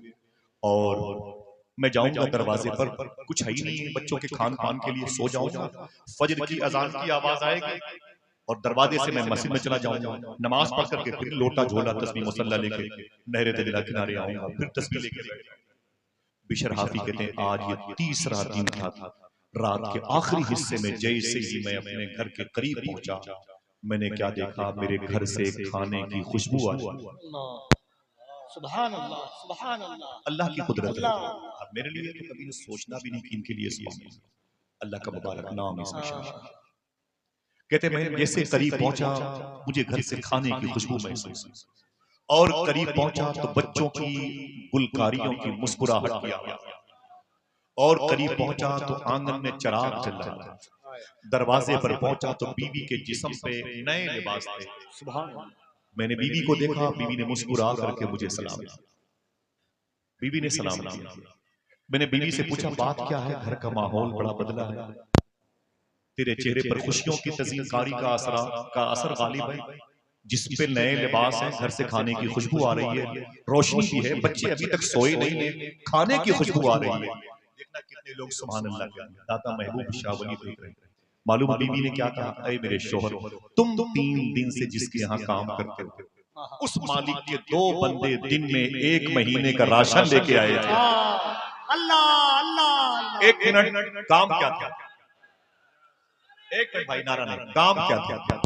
और मैं जाऊंगा दरवाजे पर, कुछ है ही नहीं बच्चों के खान पान के लिए, सो जाऊंगा। फजर की अजान की आवाज आएगी और दरवाजे से मैं मस्जिद में चला जाऊंगा, नमाज पढ़ करके फिर लोटा झोला तस्बीह मुसल्ला लेके नहरे दजला किनारे आऊंगा, फिर तस्बीह लेके बैठ। बिशर हाफी कहते हैं, आज ये 3रा दिन था। रात के आखिरी हिस्से में जैसे ही मैं अपने घर के करीब पहुंचा, मैंने क्या देखा, मेरे घर से खाने की खुशबू आ रही। सुभान अल्लाह, सुभान अल्लाह। अल्लाह की कुदरत है। अब मेरे लिए तो कभी सोचना भी नहीं कि इनके लिए सुभान अल्लाह का मुबारक नाम इसमें शामिल। कहते मैं जैसे करीब पहुंचा, मुझे घर से खाने की खुशबू महसूस, और करीब पहुंचा तो बच्चों की गुलकारियों की मुस्कुराहट की आवाज, और करीब पहुंचा तो आंगन में चिराग जल रहा था। दरवाजे पर पहुंचा तो बीवी के जिस्म पे नए लिबास थे। सुभान। मैंने बीवी को देखा, बीवी ने मुस्कुरा करके मुझे सलाम दिया। बीवी ने सलाम दिया। मैंने बीवी से पूछा, बात क्या है? घर का माहौल बड़ा बदला है, तेरे चेहरे पर खुशियों की तज़ीनकारी का असर गालिब है, जिस पे नए लिबास हैं, घर से खाने की खुशबू आ रही है, रोशनी भी है, बच्चे अभी तक सोए नहीं है, खाने की खुशबू आ रही है। देखना कितने लोग सुभान अल्लाह कहते हैं। दाता महबूब शाह वली देख रहे हैं। मालूम बीवी ने क्या कहा, ऐ मेरे शोहर, तुम 3 दिन से जिसके यहाँ काम करते हो, उस मालिक के 2 बंदे दिन में 1 महीने का राशन लेके आए थे। अल्लाह अल्लाह। 1 मिनट, काम क्या था? एक मिनट भाई, नारा नहीं, काम क्या था?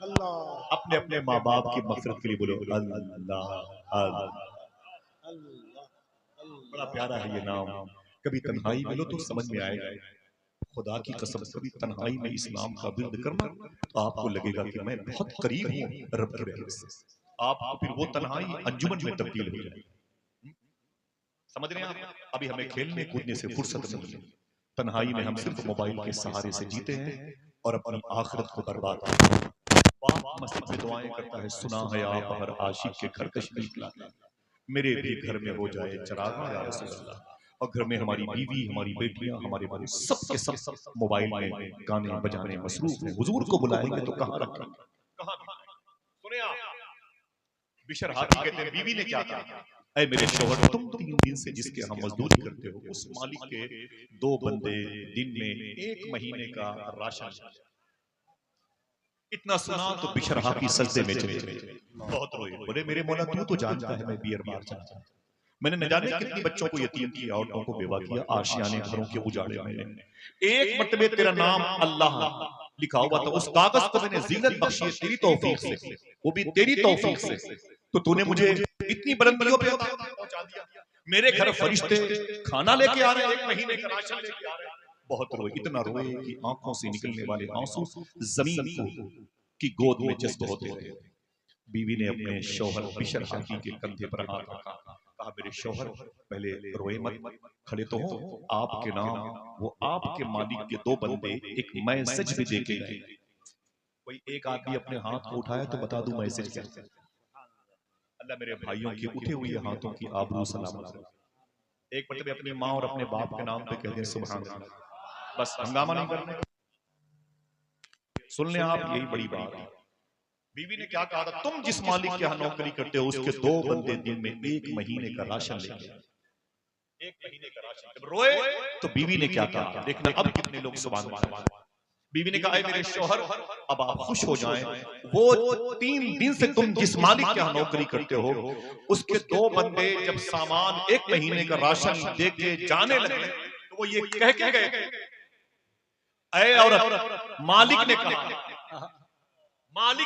अल्लाह। अपने अपने माँ बाप की मगफिरत के लिए बोलो अल्लाह अल्लाह। बड़ा प्यारा है ये नाम। कभी तन्हाई में लो तो समझ में आएगा। खुदा की कसम, कभी तन्हाई में इस्लाम का विर्द करना तो आपको लगेगा कि मैं बहुत करीब हूँ रब की रहमत से। आपको फिर वो तन्हाई अंजुमन में तब्दील हो जाए। समझ रहे हैं आप? अभी हमें खेलने कूदने से फुर्सत नहीं है। तन्हाई में हम सिर्फ मोबाइल के सहारे से जीते हैं और अपनी आखिरत को बर्बाद करते हैं। बाप मस्जिद में दुआएं करता है, सुना है आप हर आशिक के घर तशरीफ लाते हैं, मेरे भी घर में हो जाए चरागा या रसूल अल्लाह। और घर में हमारी बीवी, हमारी बेटियां, हमारे बड़े सब के सब मोबाइल में गाने बजाने मसरूफ हैं। हुजूर को बुलाएंगे तो कहाँ रखेंगे? कहाँ सुने आप? बिशर हाफी कहते हैं, बीवी ने क्या कहा, ऐ मेरे शौहर, तुम 3 दिन से जिसके हम मजदूरी करते हो, उस मालिक के 2 बंदे दिन में 1 महीने का राशन। इतना सुना तो बिशर हाफी सजदे में चले गए, बहुत रोए। बोले मेरे मौला, तू तो जानता है मैं बियर बार चाहता हूं, मैंने न जाने कितनी बच्चों को यतीम किया, औरतों को बेवा किया, आशियाने घरों के उजाड़े मैंने। एक मर्तबे तेरा नाम अल्लाह लिखा हुआ था, उस कागज को मैंने जीनत बख्शी है तेरी तौफीक से, वो भी तेरी तौफीक से, तो तूने मुझे इतनी बुलंदियों पे पहुंचा दिया। मेरे घर फरिश्ते खाना लेके आ रहे हैं, 1 महीने का राशन लेके आ रहे हैं। बहुत रोए, इतना रोए कि आंखों से निकलने वाले आंसू जमीन को की गोद में जज्ब होते रहे। बीवी ने अपने शौहर बिशर हाफी के कंधे पर हाथ रखा, कहा मेरे शौहर, पहले रोए मत, खड़े तो हो, आपके नाम वो आपके मालिक के 2 बंदे एक मैसेज भी देके गए। कोई एक आदमी अपने हाथ को उठाया तो बता दूं मैसेज क्या है? अल्लाह मेरे भाइयों की उठे हुए हाथों की आबरू सलामत रखे। एक मरतबे अपनी माँ और अपने बाप के नाम पे कह दें सुभान अल्लाह। बस हंगामा नहीं करने। सुन लें आप, यही बड़ी बात है। बीवी ने क्या कहा था, तुम जिस मालिक के यहाँ नौकरी करते हो उसके 2 बंदे दिन में 1 महीने का राशन लेके आए। 1 महीने का राशन। जब रोए तो बीवी ने क्या कहा, देखना अब कितने लोग सुभान अल्लाह। बीवी ने कहा, ऐ मेरे शौहर, अब आप खुश हो जाएं, वो 3 दिन से तुम जिस मालिक के यहाँ नौकरी करते हो उसके 2 बंदे जब सामान 1 महीने का राशन देके जाने लगे तो वो ये कह के गए, ऐ औरत, मालिक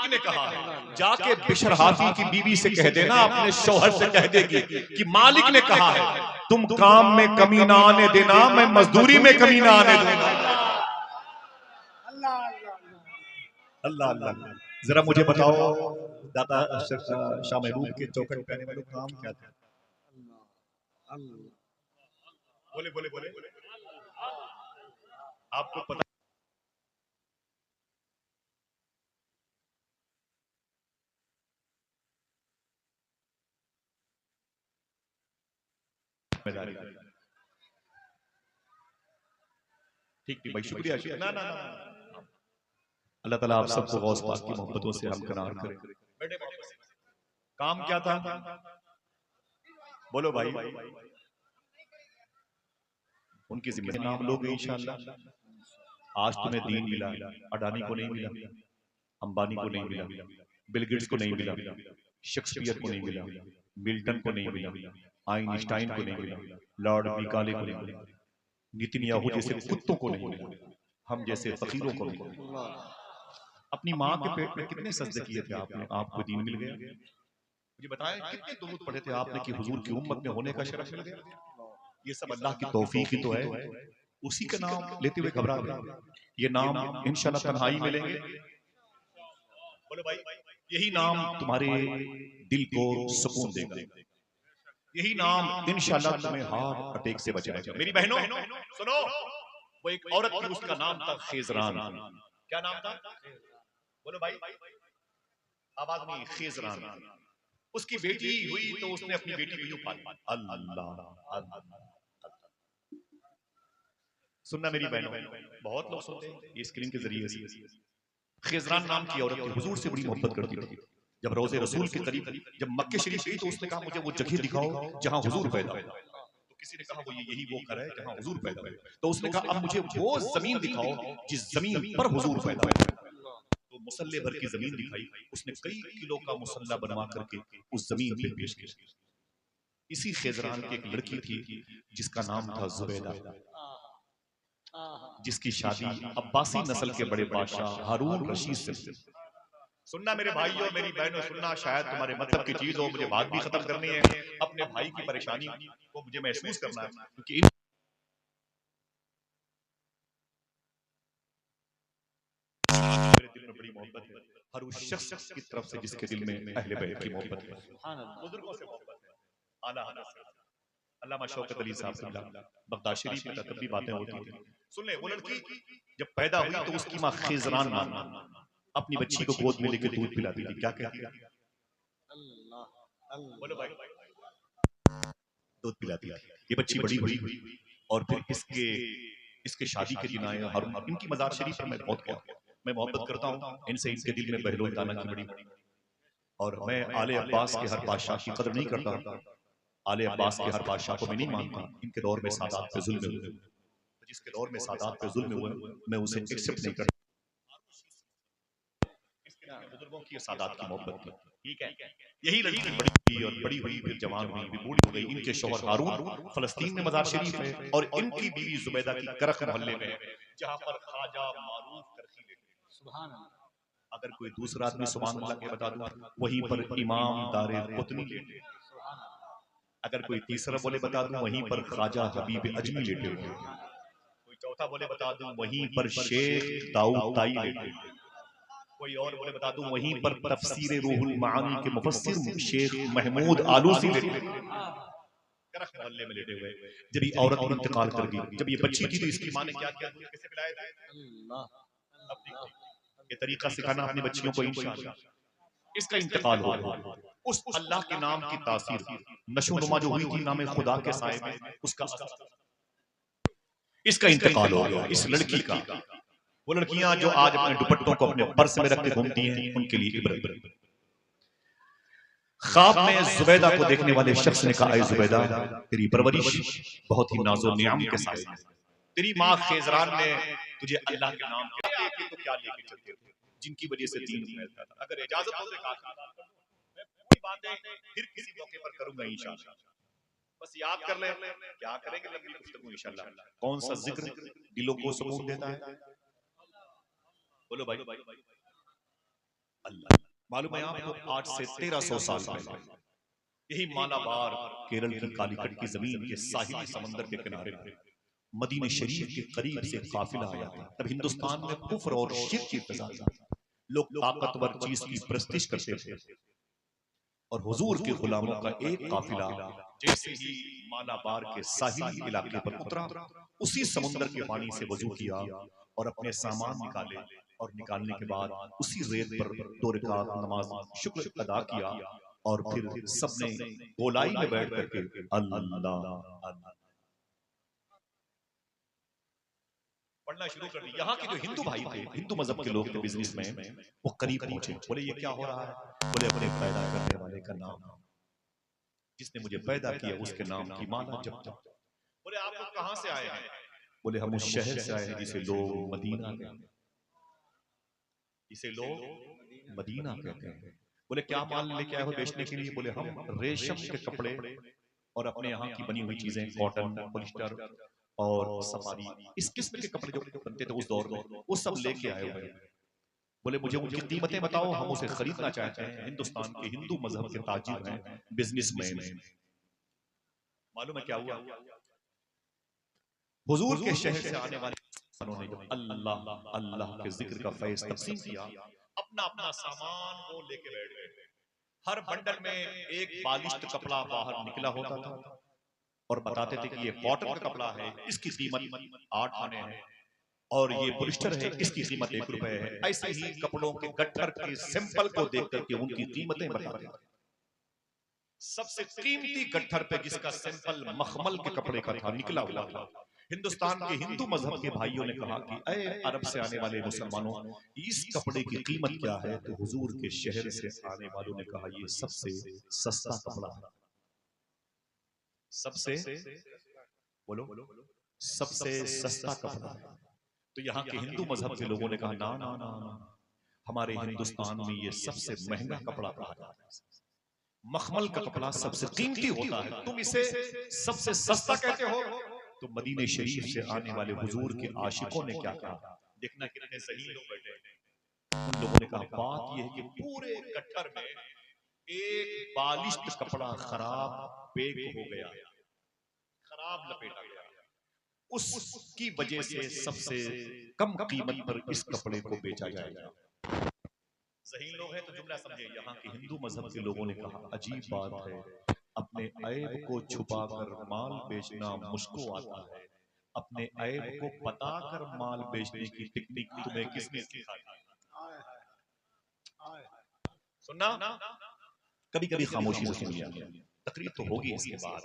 ने कहा है जाके बिशरहाफी की बीवी से कह देना, अपने शौहर से कह देगी कि मालिक ने कहा है तुम काम में कमी ना आने देना, मैं मजदूरी में कमी ना आने दूंगा। अल्लाह अल्लाह। जरा मुझे बताओ, दादा शाह महबूब के चौखट पे आने वाले काम क्या था? बोले बोले बोले आपको पता? ठीक ठीक भाई, शुक्रिया शुक्रिया। ना ना ना, अल्लाह ताला आप सबको गौस पाक की मोहब्बतों से हमकनार करे। काम क्या था? बोलो भाई। उनकी जिम्मेदारी नाम लोगे इंशाअल्लाह। आज तुम्हें दीन मिला, अडानी को नहीं मिला, अंबानी को नहीं मिला, बिल गेट्स को नहीं मिला, शेक्सपियर को नहीं मिला, मिल्टन को नहीं मिला, आइंस्टाइन को नहीं मिला, लॉर्ड मिकाले को नहीं मिला, नेतन्याहू जैसे कुत्तों को नहीं मिला, हम जैसे फकीरों को नहीं मिला। अपनी माँ के पेट में कितने सजदे किए थे आपने, आपको दीन मिल गया? मुझे बताएं कितने दुरूद पढ़े थे आपने कि हुजूर की उम्मत में होने का शरफ मिल गया? ये सब अल्लाह की तौफीक ही तो है। उसी का नाम लेते हुए घबरा गए। ये नाम इंशाल्लाह तन्हाई में लेंगे। बोलो भाई, यही नाम तुम्हारे दिल को सुकून देगा। यही नाम इंशाल्लाह तुम्हें हार्ट अटैक से बचाएगा। मेरी बहनों सुनो, वो एक औरत थी, उसका नाम था खेजरान। क्या नाम था? बोलो भाई, आवाज नहीं। खेजरान। उसकी बेटी हुई तो उसने अपनी बेटी को यूं पाला। अल्लाह, सुनना मेरी बहनों, बहुत लोग सुनते हैं ये स्क्रीन के जरिए से। खेजरान नाम की औरत थी, हुजूर से बड़ी मोहब्बत करती थी। जब रोजे रसूल के करीब जब मक्के शरीफ गई तो उसने कहा मुझे वो जगह दिखाओ जहां हुजूर पैदा हुए। तो किसी ने कहा वो यही वो घर है जहां हुजूर पैदा हुए। तो उसने कहा अब मुझे वो जमीन दिखाओ जिस जमीन पर हुजूर पैदा हुए। तो मुसल्ले भर की जमीन दिखाई। उसने कई किलो का मुसल्ला बनवा करके उस जमीन पे पेश किया। इसी खेजरान की एक लड़की थी जिसका नाम था जुबैदा, जिसकी शादी अब्बासी नस्ल के बड़े बादशाह हारून रशीद से। सुनना मेरे भाइयों, मेरी बहनों, सुनना, शायद तुम्हारे मतलब की चीज हो, मुझे बात भी खत्म करनी है। अपने भाई की परेशानी को मुझे महसूस करना है, क्योंकि मेरे दिल में बड़ी मोहब्बत है हर उस शख्स की तरफ से जिसके दिल में अहले बैत की मोहब्बत है, बुजुर्गों से मोहब्बत है। आला हज़रत अल्लामा शौकत अली साहब से मिला, बगदाद शरीफ में तब भी बातें होती थी। सुन ले, वो लड़की जब पैदा हुई तो उसकी माँ खेजरान अपनी बच्ची को गोद में लेकर दूध पिलाती थी। क्या कहती थी? बोलो भाई, दूध पिलाती थी। ये बच्ची बड़ी हुई और फिर इसके शादी के दिन आए हारून। इनकी मज़ार शरीफ पर मैं बहुत गया, मैं मोहब्बत करता हूँ इनसे। इनके दिल में बहलोल दाना की बड़ी, और मैं आले अब्बास के हर बादशाह की कदर नहीं करता, आले अब्बास के हर बादशाह को मैं नहीं मानता। इनके दौर में सादात पे जुल्म हुए, जिसके दौर में सादात पे जुल्म हुए मैं उसे एक्सेप्ट नहीं करता। बुजुर्गों की सादात की मोहब्बत थी, ठीक है। यही लड़की बड़ी हुई और बड़ी हुई, फिर जवान हुई, फिर बूढ़ी हो गई। इनके शौहर हारून फलस्तीन में मज़ार शरीफ है और इनकी बीवी जुबैदा की करख मोहल्ले में, जहां पर ख्वाजा मारूफ करखी लेते। सुभान अल्लाह। अगर कोई दूसरा आदमी सुभान अल्लाह के बता दूं, वहीं पर इमाम दारे कुतनी लेटे। अगर कोई तीसरा बोले बता दूं, वहीं पर ख्वाजा हबीब अजमी लेटे हुए। कोई चौथा बोले बता दूं, वहीं पर शेख दाऊद ताई लेटे। कोई और बोले बता दूं, वहीं पर तफसीर रूहुल मानी के मुफस्सिर शेख महमूद आलूसी लेटे, करख मोहल्ले में लेटे हुए। जब ये औरत इंतकाल कर गई, जब ये बच्ची थी तो इसकी माँ ने क्या किया? कैसे पिलाया था? ये तरीका सिखाना अपनी बच्चियों को इंशाअल्लाह। इसका इंतकाल हो गया। उस अल्लाह के नाम की तासीर नशोनुमा जो हुई थी नाम खुदा के साए में, उसका इसका इंतकाल हो गया इस लड़की का। वो लड़कियां जो आज अपने दुपट्टों को अपने पर्स में रख के घूमती हैं, उनके लिए इब्रत। ख्वाब में जुबैदा को देखने वाले शख्स ने कहा, जुबैदा तेरी परवरिश बहुत ही नाज़ो नियाम के साथ, तेरी माँ खेजरान ने तुझे अल्लाह के नाम के लेके तो क्या लेके चलते थे, जिनकी वजह से दीन फैलता था। अगर इजाजत हो तो मैं पूरी बातें फिर किसी मौके पर करूंगा इंशाअल्लाह। बस याद कर ले, क्या करेंगे लंबी गुफ्तगू इंशाअल्लाह। कौन सा जिक्र दिलों को सुकून देता है? बोलो भाई, अल्लाह। मालूम है आपको, आज से 1300 साल पहले यही मालाबार केरल की कालीकट की जमीन के साहिली समंदर के किनारे मदीने शरीफ के करीब से काफिला आया था। तब हिंदुस्तान में कुफ्र और शिर्क की फिजा थी। लोग ताकतवर चीज की प्रस्तिश करते थे और हुजूर के गुलामों का एक काफिला जैसे ही मालाबार के साहिली इलाके पर उतरा, उसी समुद्र के पानी से वजू किया और अपने सामान निकाले, और निकालने के बाद उसी रेत पर 2 रकात नमाज शुक्र अदा किया और फिर सबने गोलाई में बैठ करके अल्लाह पढ़ना शुरू कर दिया। यहाँ के जो हिंदू भाई थे, हिंदू मजहब के लोग थे बिजनेस में, वो करीब पहुंचे। बोले ये क्या हो रहा है? बोले अपने पैदा करने वाले का नाम, जिसने मुझे पैदा किया उसके नाम की माला जप जप। बोले आप लोग कहां से आए हैं? बोले हम उस शहर से आए हैं जिसे लोग मदीना कहते हैं, जिसे लोग मदीना कहते हैं। बोले क्या माल लेके आए हो बेचने के लिए? बोले हम रेशम के कपड़े और अपने यहाँ की बनी हुई चीजें, कॉटन, पॉलिस्टर और सफारी, इस किस्म के कपड़े जो बनते थे उस दौर में, वो सब लेके आए हुए। बोले मुझे उनकी कीमतें बताओ, हम उसे खरीदना चाहते हैं। हिंदुस्तान के हिंदू मजहब के ताजिर हैं, बिजनेसमैन हैं। मालूम है क्या हुआ? हुजूर के शहर से आने वाले उन्होंने जब अल्लाह अल्लाह के जिक्र का फैज तकसीम किया, अपना अपना सामान वो लेके बैठ गए। हर बंडल में एक बालिश्त कपड़ा बाहर निकला होता था और बताते थे कि ये कॉटन का कपड़ा है, इसकी कीमत 8 आने है, और ये पॉलिस्टर है, इसकी कीमत 1 रुपए है। ऐसे ही कपड़ों के गट्ठर के सैंपल को देख करके उनकी कीमतें बताते थे। सबसे कीमती गट्ठर पे जिसका सैंपल मखमल के कपड़े का था, निकला हुआ था। हिंदुस्तान के हिंदू मजहब के भाइयों ने कहा कि अरे अरब से आने वाले मुसलमानों, इस कपड़े की कीमत क्या है? तो हुजूर के शहर से आने वालों ने कहा ये सबसे सस्ता कपड़ा है। सबसे बोलो, सबसे सस्ता कपड़ा है। तो यहाँ के हिंदू मजहब के लोगों ने कहा ना ना ना ना, हमारे हिंदुस्तान में ये सबसे महंगा कपड़ा कहा जाता है। मखमल का कपड़ा सबसे कीमती होता है, तुम इसे सबसे सस्ता कहते हो। तो मदीने शरीफ से आने वाले हुजूर के आशिकों ने क्या कहा? देखना कितने सही लोग बैठे हैं। उन लोगों ने कहा बात यह है कि पूरे गट्ठर में एक बालिश्त कपड़ा खराब पैक हो गया, खराब लपेटा गया, उसकी वजह से सबसे कम कीमत पर इस कपड़े को बेचा जाएगा। सही लोग हैं तो जुमला समझे। यहाँ के हिंदू मजहब के लोगों ने कहा अजीब बात है, अपने ऐब को छुपाकर माल बेचना मुश्किल आता है। अपने ऐब को बताकर माल बेचने की टेक्निक तुम्हें किसने सिखाई? सुनना, कभी कभी खामोशी से सुन लिया, तकरीर तो होगी इसके बाद।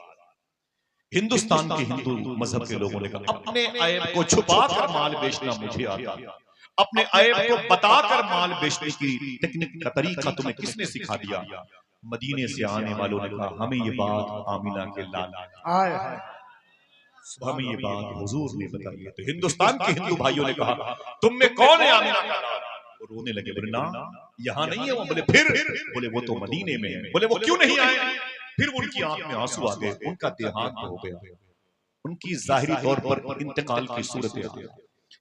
हिंदुस्तान के हिंदू मजहब के लोगों ने कहा अपने ऐब को छुपाकर माल बेचना मुझे आता, अपने ऐब को बताकर माल बेचने की टेक्निक का तरीका तुम्हें किसने सिखा दिया? मदीने से आने वालों ने कहा हमें ये बात आमिना के लाल, हमें ये बात हुजूर ने बताई है। तो हिंदुस्तान के हिंदू भाइयों ने कहा तुम में कौन है आमिना का लाल? वो रोने लगे, बोले ना यहाँ नहीं है वो। बोले फिर? बोले वो तो मदीने में है। बोले वो क्यों नहीं आए? फिर उनकी आंख में आंसू आ गए, उनका देहांत हो गया, उनकी जाहिरी तौर पर इंतकाल की सूरत आ गई।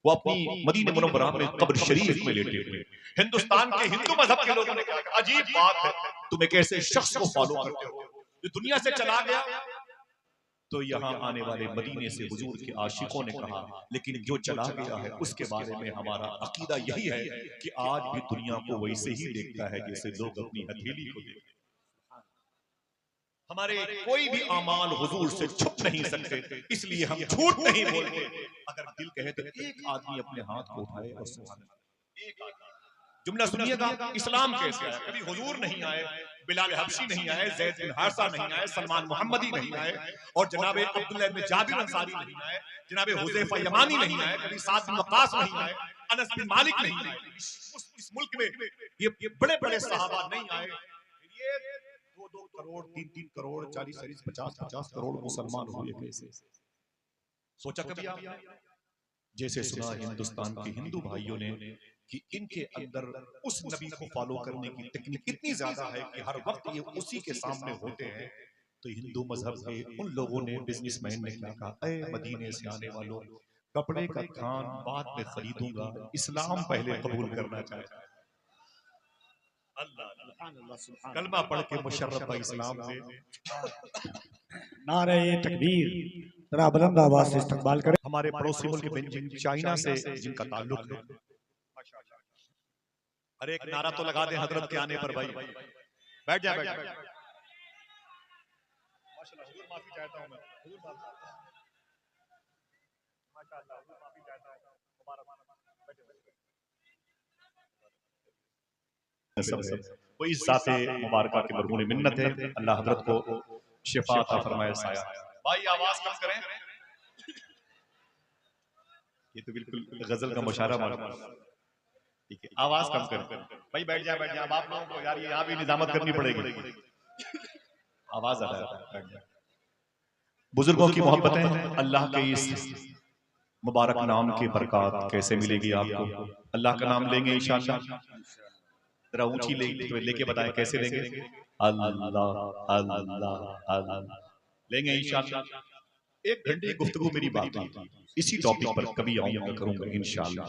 वो अपनी मदीने मुनव्वरा में कब्र शरीफ में लेटे हुए। हिंदुस्तान के हिंदू मजहब के लोगों ने कहा अजीब बात है, तुम एक ऐसे शख्स को फॉलो करते हो जो दुनिया से चला गया। तो यहाँ आने वाले मदीने से हुजूर के आशिकों ने कहा लेकिन जो चला गया है उसके बारे में हमारा अकीदा यही है कि आज भी दुनिया को वैसे ही देखता है जैसे लोग अपनी हथेली को देखते। हमारे कोई भी अमाल हुजूर से छुप नहीं सकते, इसलिए हम झूठ नहीं बोलते। अगर दिल कहे तो एक आदमी अपने हाथ को उठाए और सुभान अल्लाह, एक आदमी। जुमला सुनिएगा, इस्लाम कैसे आया? कभी हुजूर नहीं आए, बिलाल हबशी नहीं आए, ज़ैद बिन हारिसा नहीं आए, सलमान मोहम्मदी नहीं आए, और जनाबे अब्दुल्लाह इब्न जाबिर अंसारी नहीं आए, जनाबे हुज़ैफा यमानी नहीं आए, कभी साद बिन वक़ास नहीं आए, अनस बिन मालिक नहीं आए। इस मुल्क में ये बड़े-बड़े सहाबा नहीं आए। ये 2-2 करोड़, 3-3 करोड़, 40-40, 50-50 करोड़ मुसलमान हुए कैसे? सोचा कभी आपने? जैसे सुना हिंदुस्तान के हिंदू भाइयों ने कि इनके अंदर उस नबी को फॉलो करने की टेक्निक इतनी ज्यादा है कि हर वक्त ये उसी के सामने होते हैं। तो हिंदू मजहब के उन लोगों ने, बिजनेसमैन ने क्या कहा, अरे मदीने से आने वालों, कपड़े का थान बाद में खरीदूंगा, इस्लाम पहले कबूल करना चाहता है। अल्लाह, कलमा पढ़ के मुशर्रफ भाई इस्लाम से नारे तकबीर, जरा बुलंद आवाज से इस्तकबाल करें। हमारे पड़ोसी मुल्क बेजिंग चाइना से जिनका ताल्लुक है, अरे एक नारा तो लगा दे हजरत के आने पर भाई। बैठ जा, बैठ जा। माशाल्लाह, हुजूर माफी चाहता हूं मैं, हुजूर माफी, माशाल्लाह, हुजूर माफी चाहता हूं, मुबारक, बैठे बैठे। वो इस जाते मुबारका के मरहूम मिन्नत है, अल्लाह हजरत को शिफा अता फरमाए, साया। भाई आवाज कम करें, ये तो बिल्कुल गजल का मुशायरा मार, ठीक है, आवाज कम करें भाई। बैठ जा, बैठ जा। अब आप लोगों को यार यहाँ भी निजामत करनी पड़ेगी, आवाज आ रहा है। बुजुर्गों की मोहब्बतें, अल्लाह के इस मुबारक नाम की बरकत कैसे मिलेगी आपको? अल्लाह का नाम लेंगे इंशाअल्लाह, जरा ऊंची लेके बताएं कैसे लेंगे? अल्लाह अल्लाह अल्लाह लेंगे इंशाअल्लाह। एक घंटे की गुफ्तगू मेरी बाकी, इसी टॉपिक पर कभी आऊंगा, करूंगा इंशाअल्लाह।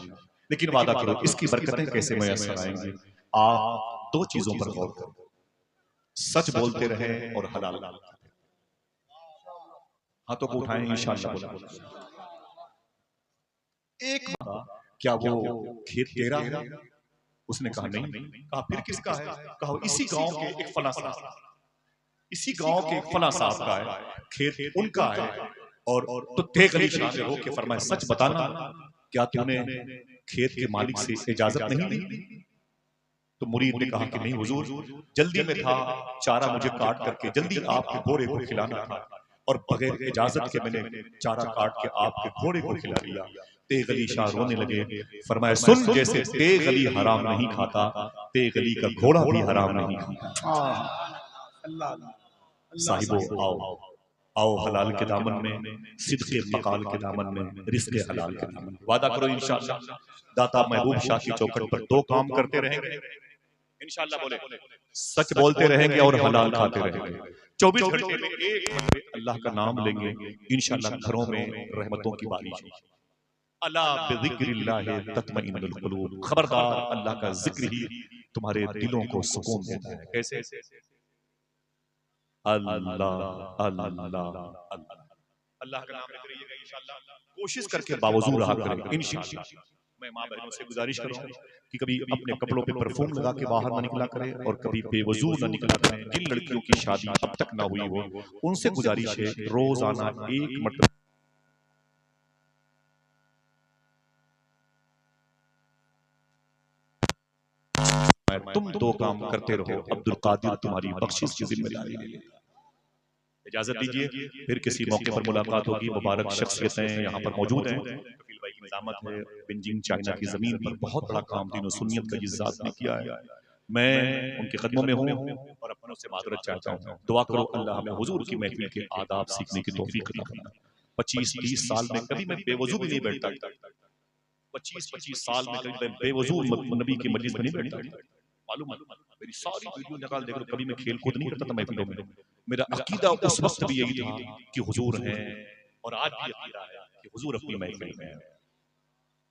लेकिन वादा करो इसकी बरकतें कैसे मयसर आएंगी? आप दो चीजों पर गौर करो, सच बोलते रहे और हलाल। हाथों को उठाएं इंशाअल्लाह। एक क्या वो खेत तेरा है? उसने कहा नहीं। कहा फिर किसका है? कहा इसी गांव के एक फला साहब, इसी गांव के एक फला साहब का है, खेत उनका है। और तो तेग अली शाह हो के फरमाए, सच बताना, क्या तूने खेत के मालिक से इजाजत नहीं ली? तो मुरीद ने कहा कि नहीं हुजूर, जल्दी में था, चारा मुझे काट करके जल्दी आपके घोड़े को खिलाना था, और बगैर इजाजत के मैंने चारा काट के आपके घोड़े को खिला दिया। तेग अली शाह रोने लगे, फरमाया सुन, जैसे तेग अली हराम नहीं खाता, तेग अली का घोड़ा भी हराम नहीं खाता। साहिबो आओ, आओ हलाल के दामन में, सिद्के मकाल के दामन में, रिस्के हलाल के दामन में। वादा करो इंशाअल्लाह दाता महबूब शाह की चौखट पर दो काम करते रहेंगे इंशाअल्लाह। बोले सच बोलते रहेंगे और हलाल खाते रहेंगे। 24 घंटे में एक मरतबा अल्लाह का नाम लेंगे इंशाअल्लाह, घरों में रहमतों की बारिश होगी। अला बिज़िक्रिल्लाहि तत्मइन्नुल कुलूब, खबरदार अल्लाह का जिक्र ही तुम्हारे दिलों को सुकून देता है। कैसे? अल्लाह अल्लाह अल्लाह का नाम लेते रहिएगा इंशाअल्लाह। कोशिश करके बावजूद रहा करें इंशाअल्लाह। मैं माँ बहनों से गुजारिश करूंगा कि कभी अपने कपड़ों पे परफ्यूम लगा के बाहर ना निकला करें, और कभी बेवजू ना निकला करें। जिन लड़कियों की शादी अब तक ना हुई हो, उनसे गुजारिश है रोजाना एक मरतबा तुम दो काम करते रहो, अब्दुल कादिर तुम्हारी बख्शिश की जिम्मेदारी लेगा। इजाजत दीजिए, फिर किसी मौके पर मुलाकात होगी। मुबारक शख्सियतें यहाँ पर मौजूद हैं। कफील भाई की निजामत है, बेजिंग चाइना की जमीन पर बहुत बड़ा काम दीन और सुन्नियत का इस जात ने किया है। मैं उनके कदमों में हूँ और अपनों से मादरत चाहता हूँ। दुआ करो अल्लाह हमें हुजूर की महफिल के आदाब सीखने की तौफीक अता फरमाए। 25-30 साल में कभी मैं बेवजू भी नहीं बैठता। 25-25 साल में कभी मैं बेवजू नबी की मजलिस में नहीं बैठता। मालूम है, मेरी सारी वीडियो निकाल देख लो, कभी मैं खेल कूद नहीं करता था महफिलों में। मेरा अकीदा उस वक्त भी यही था कि हुजूर हैं, और आज भी अकीदा है कि हुजूर अपनी महफिल में है।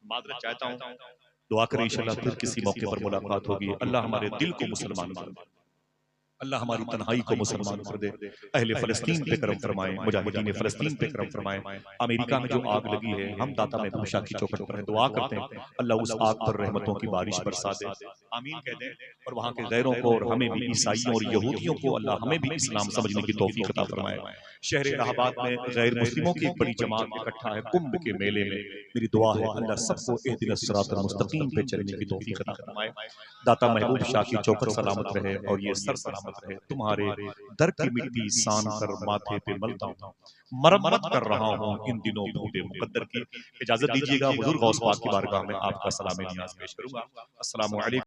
मादरत चाहता हूँ, दुआ करें इंशाअल्लाह फिर किसी मौके पर मुलाकात होगी। अल्लाह हमारे दिल को मुसलमान बनाए, अल्लाह हमारी तन्हाई को मुसलमान कर दे। अहले फ़लस्तीन पे करम फरमाए, मुजाहिदीन फ़लस्तीन पे करम फरमाए। अमेरिका में जो आग लगी है, हम दाता महबूब शाह की चौखट पर है दुआ करते हैं, अल्लाह उस आग पर रहमतों की बारिश बरसा दे। आमीन कह दें। और वहाँ के गैरों को और हमें भी, ईसाइयों और यहूदियों को अल्लाह हमें भी इस्लाम समझने की तौफीक अता फरमाए। शहर इलाहाबाद में गैर मुस्लिमों की एक बड़ी जमात इकट्ठा है कुंभ के मेले में। मेरी दुआ है अल्लाह सबको इहदिनस सिरातल मुस्तकीम पे चलने की तौफीक अता फरमाए। दाता महबूब शाह की चौखट सलामत रहे और ये सर सलामत रहे। तुम्हारे दर की मिट्टी सान कर माथे पे मलता हूँ, मरम्मत कर रहा हूँ इन दिनों बूढ़े मुकद्दर की। इजाजत दीजिएगा, हुजूर गौस पाक की बारगाह में आपका सलाम नियाज पेश करूंगा। अस्सलामु अलैकुम।